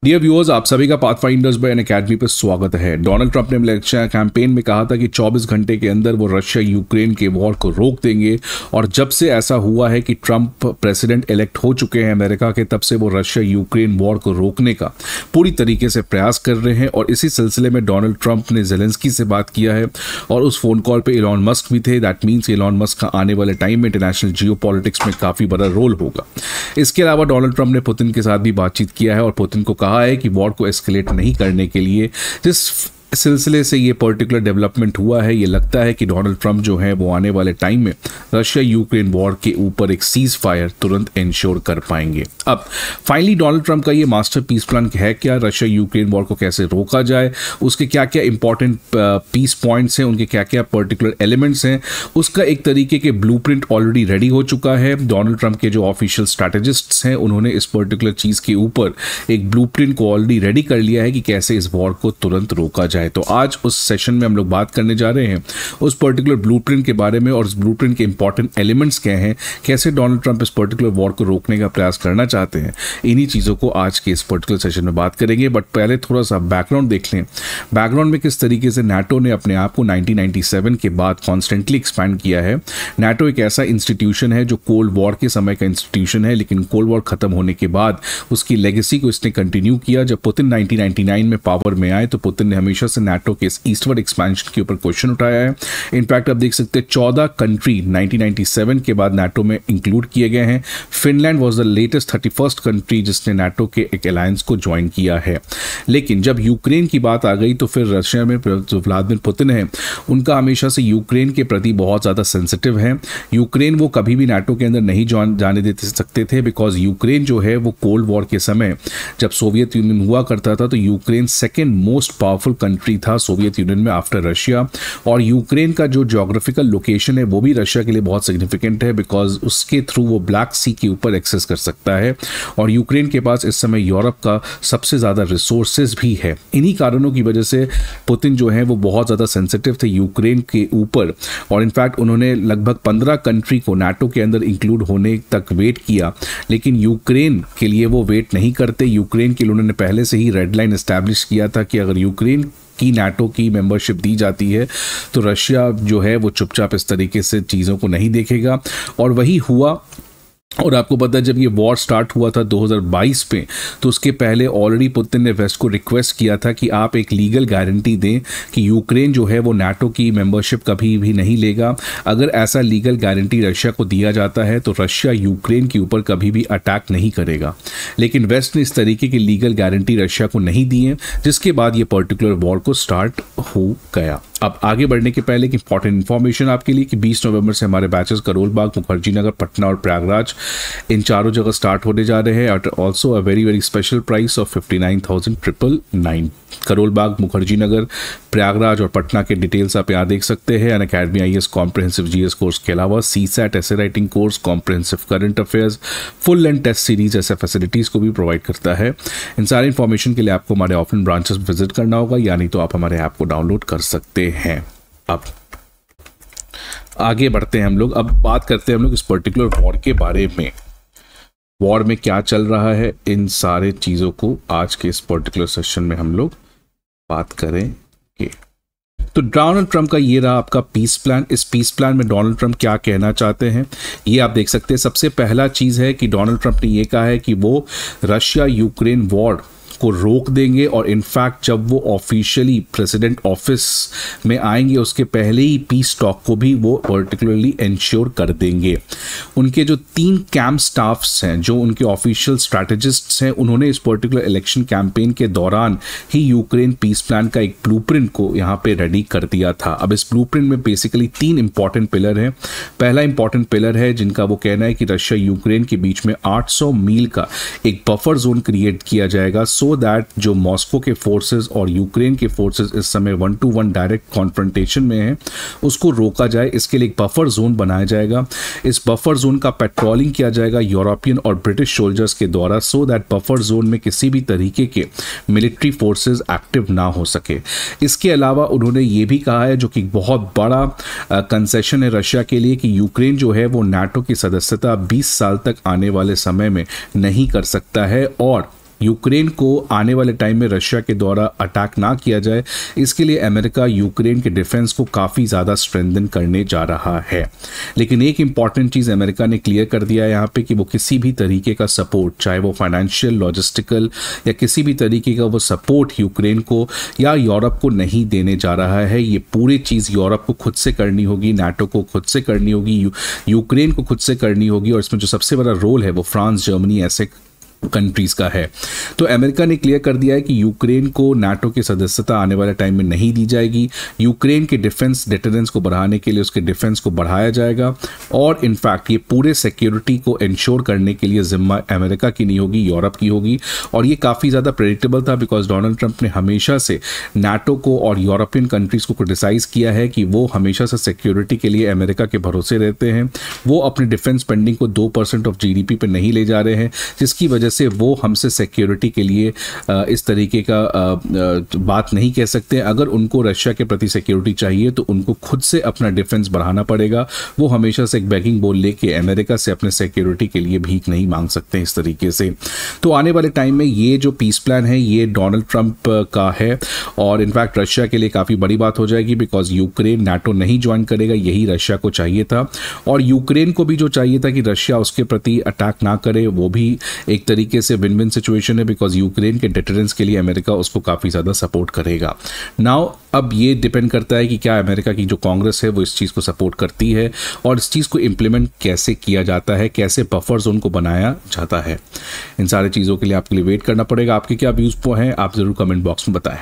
Dear viewers, आप सभी का पाथफाइंडर्स बाय अनअकैडमी पर स्वागत है। डोनाल्ड ट्रंप ने इलेक्शन कैंपेन में कहा था कि 24 घंटे के अंदर वो रशिया यूक्रेन के वॉर को रोक देंगे, और जब से ऐसा हुआ है कि ट्रंप प्रेसिडेंट इलेक्ट हो चुके हैं अमेरिका के, तब से वो रशिया यूक्रेन वॉर को रोकने का पूरी तरीके से प्रयास कर रहे हैं। और इसी सिलसिले में डोनाल्ड ट्रंप ने ज़ेलेंस्की से बात किया है और उस फोन कॉल पर इलॉन मस्क भी थे। दैट मीन्स इलॉन मस्क का आने वाले टाइम में इंटरनेशनल जियोपॉलिटिक्स में काफ़ी बड़ा रोल होगा। इसके अलावा डोनाल्ड ट्रंप ने पुतिन के साथ भी बातचीत किया है और पुतिन को कहा है कि वॉर को एस्केलेट नहीं करने के लिए। जिस सिलसिले से ये पर्टिकुलर डेवलपमेंट हुआ है, ये लगता है कि डोनाल्ड ट्रंप जो है वो आने वाले टाइम में रशिया यूक्रेन वॉर के ऊपर एक सीज फायर तुरंत इंश्योर कर पाएंगे। अब फाइनली डोनाल्ड ट्रंप का ये मास्टर पीस प्लान है क्या, रशिया यूक्रेन वॉर को कैसे रोका जाए, उसके क्या क्या इंपॉर्टेंट पीस पॉइंट्स हैं, उनके क्या क्या पर्टिकुलर एलिमेंट्स हैं, उसका एक तरीके के ब्लूप्रिंट ऑलरेडी रेडी हो चुका है। डोनाल्ड ट्रंप के जो ऑफिशियल स्ट्रैटेजिस्ट्स हैं उन्होंने इस पर्टिकुलर चीज़ के ऊपर एक ब्लूप्रिंट को ऑलरेडी रेडी कर लिया है कि कैसे इस वॉर को तुरंत रोका जाए। तो आज उस सेशन में हम लोग बात करने जा रहे हैं उस पर्टिकुलर ब्लूप्रिंट के बारे में, और उस ब्लूप्रिंट के इंपॉर्टेंट एलिमेंट्स क्या हैं, कैसे डोनाल्ड ट्रंप इस पर्टिकुलर वॉर को रोकने का प्रयास करना चाहते हैं। इन्हीं चीज़ों को आज के इस पर्टिकुलर सेशन में बात करेंगे। बट पहले थोड़ा सा बैकग्राउंड देख लें। बैकग्राउंड में किस तरीके से नाटो ने अपने आप को 1997 के बाद कॉन्स्टेंटली एक्सपैंड किया है। नाटो एक ऐसा इंस्टीट्यूशन है जो कोल्ड वॉर के समय का इंस्टीट्यूशन है, लेकिन कोल्ड वॉर खत्म होने के बाद उसकी लेगेसी को इसने कंटिन्यू किया। जब पुतिन 1999 में पावर में आए तो पुतिन ने हमेशा से नाटो के इस ईस्टवर्ड एक्सपेंशन के ऊपर क्वेश्चन उठाया है। इनफैक्ट आप देख सकते हैं 14 कंट्री 1997 के बाद नाटो में इंक्लूड किए गए हैं। Finland was the latest 31st country जिसने नाटो के एक अलायंस को ज्वाइन किया है। लेकिन जब यूक्रेन की बात आ गई तो फिर रशिया में जो व्लादिमीर पुतिन है उनका हमेशा से यूक्रेन के प्रति बहुत ज़्यादा सेंसिटिव है। यूक्रेन वो कभी भी नाटो के अंदर नहीं जाने दे सकते थे, बिकॉज यूक्रेन जो है वो कोल्ड वॉर के समय जब सोवियत यूनियन हुआ करता था तो Ukraine second most powerful country था सोवियत यूनियन में आफ्टर रशिया। और यूक्रेन का जो ज्योग्राफिकल लोकेशन है वो भी रशिया के लिए बहुत सिग्निफिकेंट है, बिकॉज उसके थ्रू वो ब्लैक सी के ऊपर एक्सेस कर सकता है। और यूक्रेन के पास इस समय यूरोप का सबसे ज़्यादा रिसोर्सेज भी है। इन्हीं कारणों की वजह से पुतिन जो है वो बहुत ज़्यादा सेंसिटिव थे यूक्रेन के ऊपर, और इनफैक्ट उन्होंने लगभग 15 कंट्री को नाटो के अंदर इंक्लूड होने तक वेट किया, लेकिन यूक्रेन के लिए वो वेट नहीं करते। यूक्रेन के लिए उन्होंने पहले से ही रेड लाइन एस्टैब्लिश किया था कि अगर यूक्रेन की नाटो की मेंबरशिप दी जाती है तो रशिया जो है वो चुपचाप इस तरीके से चीज़ों को नहीं देखेगा। और वही हुआ। और आपको पता है जब ये वॉर स्टार्ट हुआ था 2022 में, तो उसके पहले ऑलरेडी पुतिन ने वेस्ट को रिक्वेस्ट किया था कि आप एक लीगल गारंटी दें कि यूक्रेन जो है वो नाटो की मेंबरशिप कभी भी नहीं लेगा। अगर ऐसा लीगल गारंटी रशिया को दिया जाता है तो रशिया यूक्रेन के ऊपर कभी भी अटैक नहीं करेगा। लेकिन वेस्ट ने इस तरीके की लीगल गारंटी रशिया को नहीं दी है, जिसके बाद ये पर्टिकुलर वॉर को स्टार्ट हो गया। अब आगे बढ़ने के पहले एक इंपॉर्टेंट इन्फॉर्मेशन आपके लिए कि 20 नवंबर से हमारे बैचेस करोल बाग, मुखर्जी नगर, पटना और प्रयागराज इन चारों जगह स्टार्ट होने जा रहे हैं at also a very very special price of 59,999। Karol Bagh, Mukherjee Nagar, Prayagraj और पटना के डिटेल्स आप यहाँ देख सकते हैं। Unacademy IAS comprehensive GS course के अलावा CSAT ऐसे writing course, comprehensive current affairs, full length test series ऐसे फैसिलिटीज़ को भी प्रोवाइड करता है। इन सारी इन्फॉर्मेशन के लिए आपको हमारे ऑफलाइन ब्रांचेस विजिट करना होगा, यानी तो आप हमारे ऐप को डाउनलोड कर सकते हैं। अब आगे बढ़ते हैं हम लोग। अब बात करते हैं हम लोग इस पर्टिकुलर वॉर के बारे में। वॉर में क्या चल रहा है, इन सारे चीज़ों को आज के इस पर्टिकुलर सेशन में हम लोग बात करेंगे। तो डोनाल्ड ट्रंप का ये रहा आपका पीस प्लान। इस पीस प्लान में डोनाल्ड ट्रंप क्या कहना चाहते हैं ये आप देख सकते हैं। सबसे पहला चीज़ है कि डोनाल्ड ट्रंप ने ये कहा है कि वो रशिया यूक्रेन वॉर को रोक देंगे, और इनफैक्ट जब वो ऑफिशियली प्रेसिडेंट ऑफिस में आएंगे उसके पहले ही पीस टॉक को भी वो पर्टिकुलरली इंश्योर कर देंगे। उनके जो 3 कैंप स्टाफ्स हैं, जो उनके ऑफिशियल स्ट्रैटेजिस्ट्स हैं, उन्होंने इस पर्टिकुलर इलेक्शन कैंपेन के दौरान ही यूक्रेन पीस प्लान का एक ब्लूप्रिंट को यहाँ पे रेडी कर दिया था। अब इस ब्लूप्रिंट में बेसिकली 3 इंपॉर्टेंट पिलर हैं। पहला इंपॉर्टेंट पिलर है जिनका वो कहना है कि रशिया यूक्रेन के बीच में 800 मील का एक बफर जोन क्रिएट किया जाएगा, सो दैट जो मॉस्को के फोर्सेस और यूक्रेन के फोर्सेस इस समय 1-to-1 डायरेक्ट कॉन्फ्रंटेशन में है उसको रोका जाए। इसके लिए एक बफर जोन बनाया जाएगा। इस बफर जोन का पेट्रोलिंग किया जाएगा यूरोपियन और ब्रिटिश सोल्जर्स के द्वारा, सो दैट बफर जोन में किसी भी तरीके के मिलिट्री फोर्सेस एक्टिव ना हो सके। इसके अलावा उन्होंने ये भी कहा है, जो कि बहुत बड़ा कंसेशन है रशिया के लिए, कि यूक्रेन जो है वो नाटो की सदस्यता 20 साल तक आने वाले समय में नहीं कर सकता है, और यूक्रेन को आने वाले टाइम में रशिया के द्वारा अटैक ना किया जाए, इसके लिए अमेरिका यूक्रेन के डिफेंस को काफ़ी ज़्यादा स्ट्रेंथन करने जा रहा है। लेकिन एक इंपॉर्टेंट चीज़ अमेरिका ने क्लियर कर दिया है यहाँ पे कि वो किसी भी तरीके का सपोर्ट, चाहे वो फाइनेंशियल, लॉजिस्टिकल या किसी भी तरीके का वो सपोर्ट यूक्रेन को या यूरोप को नहीं देने जा रहा है। ये पूरी चीज़ यूरोप को खुद से करनी होगी, नाटो को खुद से करनी होगी, यूक्रेन को खुद से करनी होगी, और इसमें जो सबसे बड़ा रोल है वो फ्रांस, जर्मनी ऐसे कंट्रीज का है। तो अमेरिका ने क्लियर कर दिया है कि यूक्रेन को नाटो की सदस्यता आने वाले टाइम में नहीं दी जाएगी। यूक्रेन के डिफेंस डिटरेंस को बढ़ाने के लिए उसके डिफेंस को बढ़ाया जाएगा, और इनफैक्ट ये पूरे सिक्योरिटी को इंश्योर करने के लिए जिम्मा अमेरिका की नहीं होगी, यूरोप की होगी। और ये काफ़ी ज़्यादा प्रेडिक्टेबल था, बिकॉज डोनाल्ड ट्रंप ने हमेशा से नाटो को और यूरोपियन कंट्रीज को क्रिटिसाइज किया है कि वो हमेशा से सिक्योरिटी के लिए अमेरिका के भरोसे रहते हैं। वो अपने डिफेंस स्पेंडिंग को 2% ऑफ GDP पे नहीं ले जा रहे हैं, जिसकी वजह से वो हमसे सिक्योरिटी के लिए इस तरीके का बात नहीं कह सकते। अगर उनको रशिया के प्रति सिक्योरिटी चाहिए तो उनको खुद से अपना डिफेंस बढ़ाना पड़ेगा। वो हमेशा से एक बैगिंग बोल लेके अमेरिका से अपने सिक्योरिटी के लिए भीख नहीं मांग सकते इस तरीके से। तो आने वाले टाइम में ये जो पीस प्लान है ये डोनाल्ड ट्रंप का है, और इनफैक्ट रशिया के लिए काफ़ी बड़ी बात हो जाएगी, बिकॉज यूक्रेन नाटो नहीं ज्वाइन करेगा, यही रशिया को चाहिए था। और यूक्रेन को भी जो चाहिए था कि रशिया उसके प्रति अटैक ना करे, वो भी एक तरीके से विन विन सिचुएशन है, बिकॉज यूक्रेन के डिटरेंस के लिए अमेरिका उसको काफ़ी ज़्यादा सपोर्ट करेगा। नाउ अब ये डिपेंड करता है कि क्या अमेरिका की जो कांग्रेस है वो इस चीज़ को सपोर्ट करती है, और इस चीज़ को इम्प्लीमेंट कैसे किया जाता है, कैसे बफर जोन को बनाया जाता है। इन सारी चीज़ों के लिए आपके लिए वेट करना पड़ेगा। आपके क्या व्यूज़ हैं आप ज़रूर कमेंट बॉक्स में बताएं।